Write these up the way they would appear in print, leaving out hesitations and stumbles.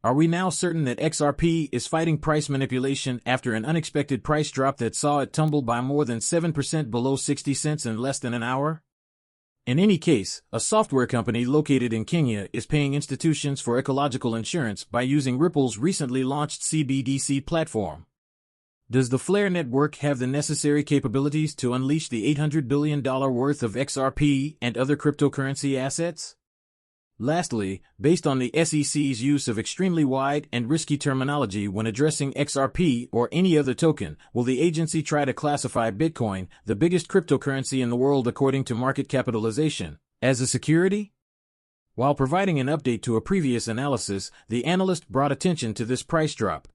Are we now certain that XRP is fighting price manipulation after an unexpected price drop that saw it tumble by more than 7% below 60 cents in less than an hour? In any case, a software company located in Kenya is paying institutions for ecological insurance by using Ripple's recently launched CBDC platform. Does the Flare network have the necessary capabilities to unleash the $800 billion worth of XRP and other cryptocurrency assets? Lastly, based on the SEC's use of extremely wide and risky terminology when addressing XRP or any other token, will the agency try to classify Bitcoin, the biggest cryptocurrency in the world according to market capitalization, as a security? While providing an update to a previous analysis, the analyst brought attention to this price drop.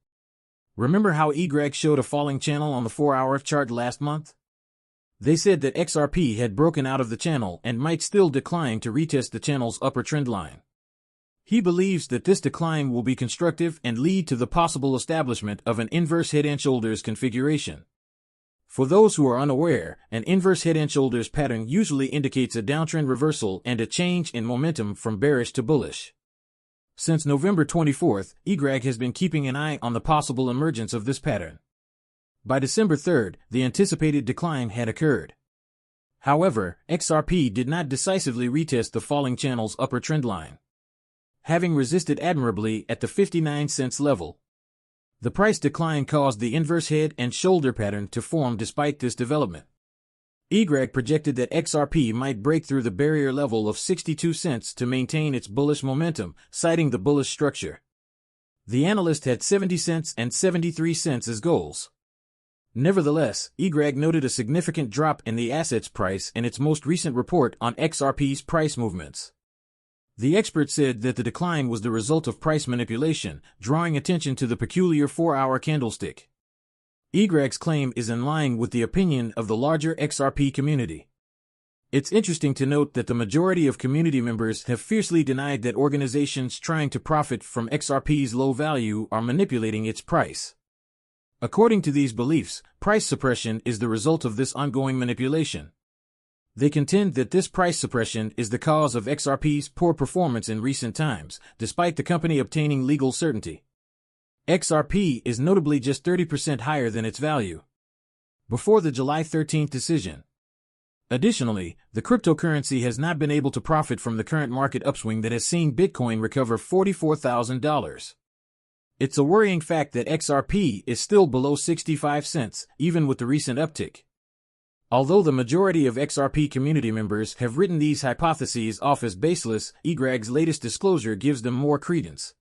Remember how XRP showed a falling channel on the 4-hour chart last month? They said that XRP had broken out of the channel and might still decline to retest the channel's upper trend line. He believes that this decline will be constructive and lead to the possible establishment of an inverse head and shoulders configuration. For those who are unaware, an inverse head and shoulders pattern usually indicates a downtrend reversal and a change in momentum from bearish to bullish. Since November 24th, XRP has been keeping an eye on the possible emergence of this pattern. By December 3rd, the anticipated decline had occurred. However, XRP did not decisively retest the falling channel's upper trend line, having resisted admirably at the 59 cents level. The price decline caused the inverse head and shoulder pattern to form despite this development. XRP projected that XRP might break through the barrier level of 62 cents to maintain its bullish momentum, citing the bullish structure. The analyst had 70 cents and 73 cents as goals. Nevertheless, XRP noted a significant drop in the asset's price in its most recent report on XRP's price movements. The expert said that the decline was the result of price manipulation, drawing attention to the peculiar 4-hour candlestick. XRP's claim is in line with the opinion of the larger XRP community. It's interesting to note that the majority of community members have fiercely denied that organizations trying to profit from XRP's low value are manipulating its price. According to these beliefs, price suppression is the result of this ongoing manipulation. They contend that this price suppression is the cause of XRP's poor performance in recent times, despite the company obtaining legal certainty. XRP is notably just 30% higher than its value before the July 13th decision. Additionally, the cryptocurrency has not been able to profit from the current market upswing that has seen Bitcoin recover $44,000. It's a worrying fact that XRP is still below 65 cents, even with the recent uptick. Although the majority of XRP community members have written these hypotheses off as baseless, XRP's latest disclosure gives them more credence.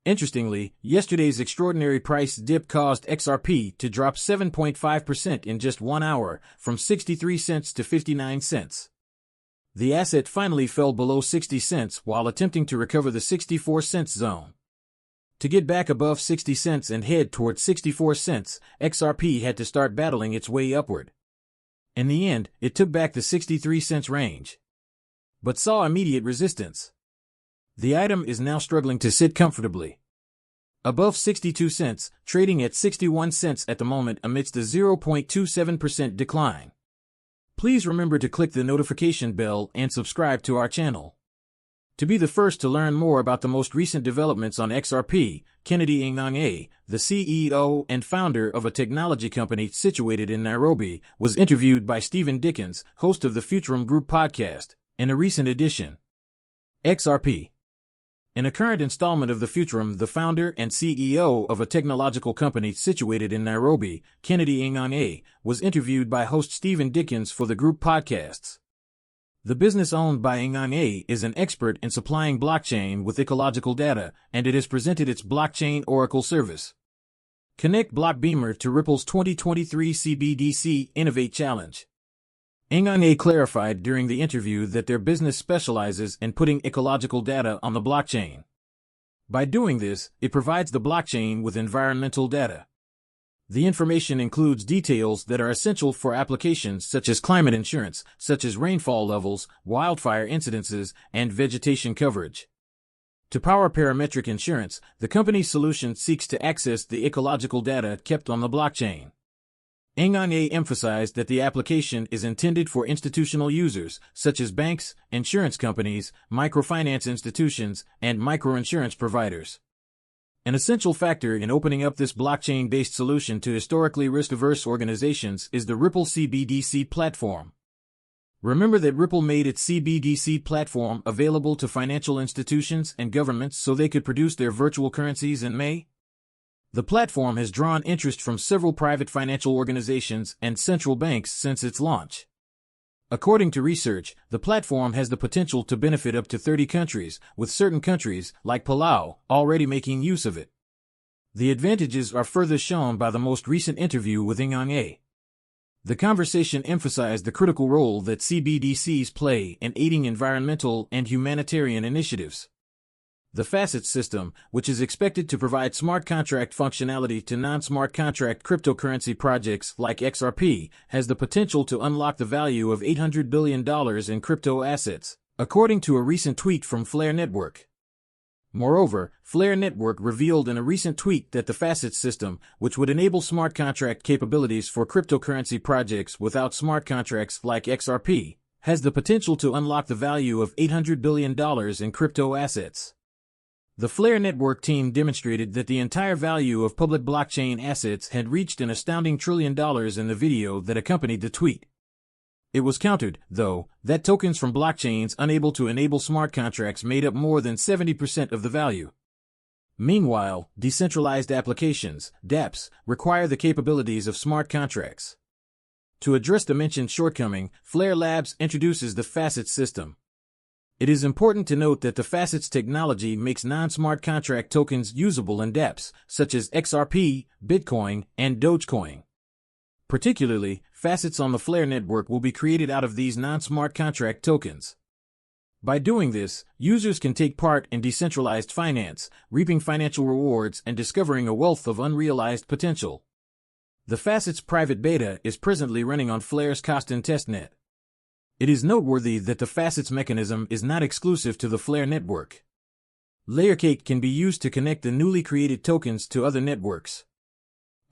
Interestingly, yesterday's extraordinary price dip caused XRP to drop 7.5% in just 1 hour, from 63 cents to 59 cents. The asset finally fell below 60 cents while attempting to recover the 64 cents zone. To get back above 60 cents and head toward 64 cents, XRP had to start battling its way upward. In the end, it took back the 63 cents range, but saw immediate resistance. The item is now struggling to sit comfortably above 62 cents, trading at 61 cents at the moment amidst a 0.27% decline. Please remember to click the notification bell and subscribe to our channel to be the first to learn more about the most recent developments on XRP. Kennedy Ng'ang'e, the CEO and founder of a technology company situated in Nairobi, was interviewed by Stephen Dickens, host of the Futurum Group podcast, in a recent edition. XRP. In a current installment of the Futurum, the founder and CEO of a technological company situated in Nairobi, Kennedy Ng'ang'e, was interviewed by host Stephen Dickens for the group podcasts. The business owned by Ng'ang'e is an expert in supplying blockchain with ecological data, and it has presented its blockchain oracle service. Connect Blockbeamer to Ripple's 2023 CBDC Innovate Challenge. Ng'ang'e clarified during the interview that their business specializes in putting ecological data on the blockchain. By doing this, it provides the blockchain with environmental data. The information includes details that are essential for applications such as climate insurance, such as rainfall levels, wildfire incidences, and vegetation coverage. To power parametric insurance, the company's solution seeks to access the ecological data kept on the blockchain. Ng'ang'e emphasized that the application is intended for institutional users, such as banks, insurance companies, microfinance institutions, and microinsurance providers. An essential factor in opening up this blockchain-based solution to historically risk-averse organizations is the Ripple CBDC platform. Remember that Ripple made its CBDC platform available to financial institutions and governments so they could produce their virtual currencies in May? The platform has drawn interest from several private financial organizations and central banks since its launch. According to research, the platform has the potential to benefit up to 30 countries, with certain countries, like Palau, already making use of it. The advantages are further shown by the most recent interview with Ng. The conversation emphasized the critical role that CBDCs play in aiding environmental and humanitarian initiatives. The facets system, which is expected to provide smart contract functionality to non-smart contract cryptocurrency projects like XRP, has the potential to unlock the value of $800 billion in crypto assets, according to a recent tweet from Flare Network. Moreover, Flare Network revealed in a recent tweet that the facets system, which would enable smart contract capabilities for cryptocurrency projects without smart contracts like XRP, has the potential to unlock the value of $800 billion in crypto assets. The Flare Network team demonstrated that the entire value of public blockchain assets had reached an astounding $1 trillion in the video that accompanied the tweet. It was countered, though, that tokens from blockchains unable to enable smart contracts made up more than 70% of the value. Meanwhile, decentralized applications, dApps, require the capabilities of smart contracts. To address the mentioned shortcoming, Flare Labs introduces the facets system. It is important to note that the facets technology makes non-smart contract tokens usable in dApps, such as XRP, Bitcoin, and Dogecoin. Particularly, facets on the Flare network will be created out of these non-smart contract tokens. By doing this, users can take part in decentralized finance, reaping financial rewards and discovering a wealth of unrealized potential. The facets private beta is presently running on Flare's Costin testnet. It is noteworthy that the facets mechanism is not exclusive to the Flare network. Layercake can be used to connect the newly created tokens to other networks.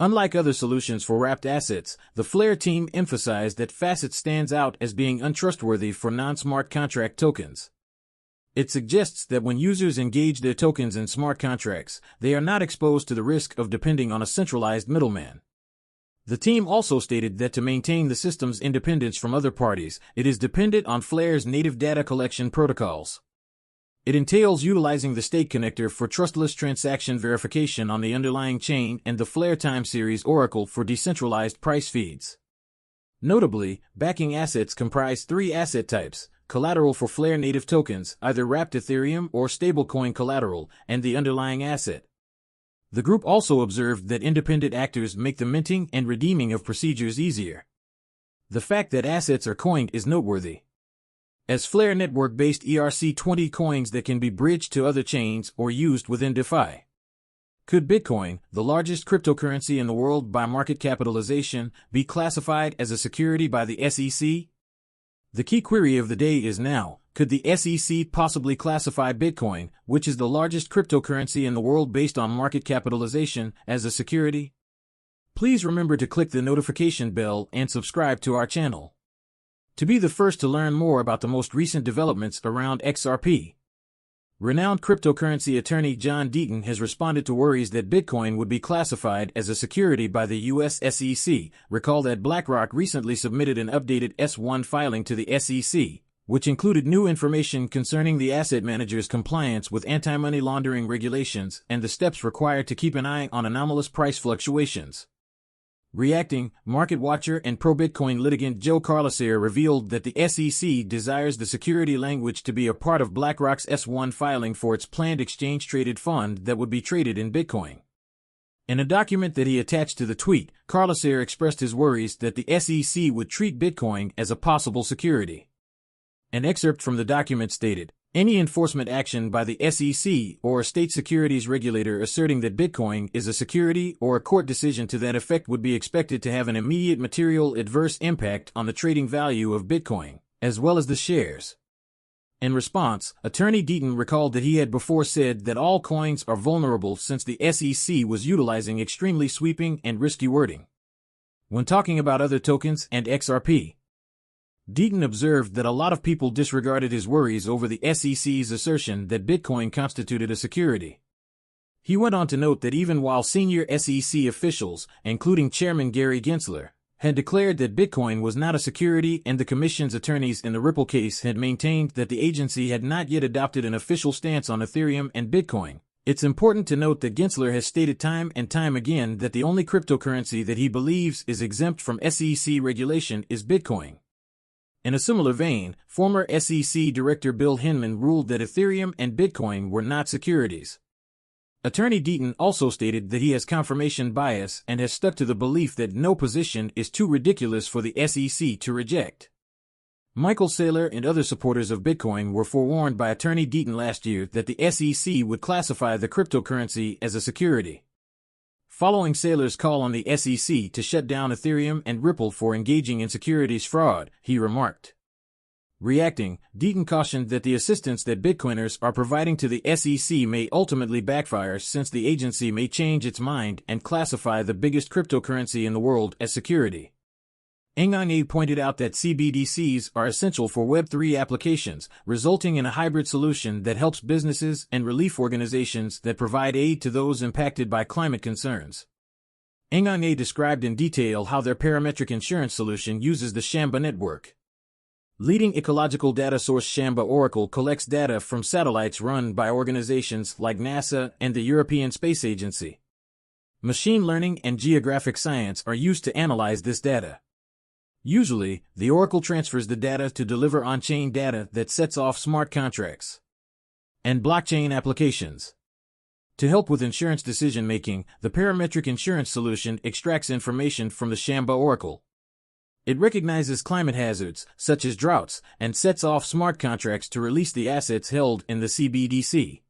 Unlike other solutions for wrapped assets, the Flare team emphasized that Facets stands out as being untrustworthy for non-smart contract tokens. It suggests that when users engage their tokens in smart contracts, they are not exposed to the risk of depending on a centralized middleman. The team also stated that to maintain the system's independence from other parties, it is dependent on Flare's native data collection protocols. It entails utilizing the state connector for trustless transaction verification on the underlying chain and the Flare time series oracle for decentralized price feeds. Notably, backing assets comprise 3 asset types: collateral for Flare native tokens, either wrapped Ethereum or stablecoin collateral, and the underlying asset. The group also observed that independent actors make the minting and redeeming of procedures easier. The fact that assets are coined is noteworthy, as Flare network-based ERC-20 coins that can be bridged to other chains or used within DeFi. Could Bitcoin, the largest cryptocurrency in the world by market capitalization, be classified as a security by the SEC? The key query of the day is now, could the SEC possibly classify Bitcoin, which is the largest cryptocurrency in the world based on market capitalization, as a security? Please remember to click the notification bell and subscribe to our channel to be the first to learn more about the most recent developments around XRP. Renowned cryptocurrency attorney John Deaton has responded to worries that Bitcoin would be classified as a security by the U.S. SEC. Recall that BlackRock recently submitted an updated S-1 filing to the SEC, which included new information concerning the asset manager's compliance with anti-money laundering regulations and the steps required to keep an eye on anomalous price fluctuations. Reacting, market watcher and pro-Bitcoin litigant Joe Carlesare revealed that the SEC desires the security language to be a part of BlackRock's S-1 filing for its planned exchange-traded fund that would be traded in Bitcoin. In a document that he attached to the tweet, Carlesare expressed his worries that the SEC would treat Bitcoin as a possible security. An excerpt from the document stated, "Any enforcement action by the SEC or a state securities regulator asserting that Bitcoin is a security or a court decision to that effect would be expected to have an immediate material adverse impact on the trading value of Bitcoin, as well as the shares." In response, Attorney Deaton recalled that he had before said that all coins are vulnerable since the SEC was utilizing extremely sweeping and risky wording when talking about other tokens and XRP. Deaton observed that a lot of people disregarded his worries over the SEC's assertion that Bitcoin constituted a security. He went on to note that even while senior SEC officials, including Chairman Gary Gensler, had declared that Bitcoin was not a security and the Commission's attorneys in the Ripple case had maintained that the agency had not yet adopted an official stance on Ethereum and Bitcoin, it's important to note that Gensler has stated time and time again that the only cryptocurrency that he believes is exempt from SEC regulation is Bitcoin. In a similar vein, former SEC Director Bill Hinman ruled that Ethereum and Bitcoin were not securities. Attorney Deaton also stated that he has confirmation bias and has stuck to the belief that no position is too ridiculous for the SEC to reject. Michael Saylor and other supporters of Bitcoin were forewarned by Attorney Deaton last year that the SEC would classify the cryptocurrency as a security. Following Saylor's call on the SEC to shut down Ethereum and Ripple for engaging in securities fraud, he remarked. Reacting, Deaton cautioned that the assistance that Bitcoiners are providing to the SEC may ultimately backfire since the agency may change its mind and classify the biggest cryptocurrency in the world as security. Ngane pointed out that CBDCs are essential for Web3 applications, resulting in a hybrid solution that helps businesses and relief organizations that provide aid to those impacted by climate concerns. Ngane described in detail how their parametric insurance solution uses the Shamba network. Leading ecological data source Shamba Oracle collects data from satellites run by organizations like NASA and the European Space Agency. Machine learning and geographic science are used to analyze this data. Usually, the Oracle transfers the data to deliver on-chain data that sets off smart contracts and blockchain applications. To help with insurance decision-making, the parametric insurance solution extracts information from the Shamba Oracle. It recognizes climate hazards, such as droughts, and sets off smart contracts to release the assets held in the CBDC.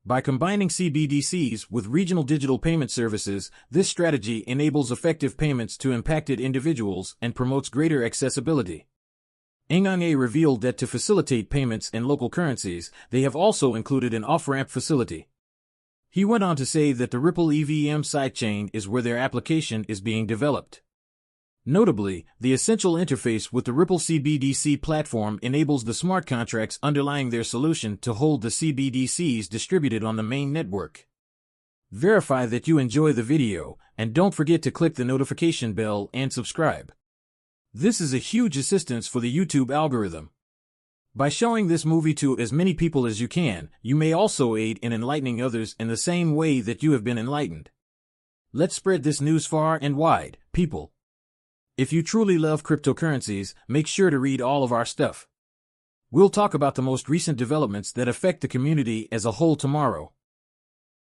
By combining CBDCs with regional digital payment services, this strategy enables effective payments to impacted individuals and promotes greater accessibility. Ngane revealed that to facilitate payments in local currencies, they have also included an off-ramp facility. He went on to say that the Ripple EVM sidechain is where their application is being developed. Notably, the essential interface with the Ripple CBDC platform enables the smart contracts underlying their solution to hold the CBDCs distributed on the main network. Verify that you enjoy the video, and don't forget to click the notification bell and subscribe. This is a huge assistance for the YouTube algorithm. By showing this movie to as many people as you can, you may also aid in enlightening others in the same way that you have been enlightened. Let's spread this news far and wide, people. If you truly love cryptocurrencies, make sure to read all of our stuff. We'll talk about the most recent developments that affect the community as a whole tomorrow.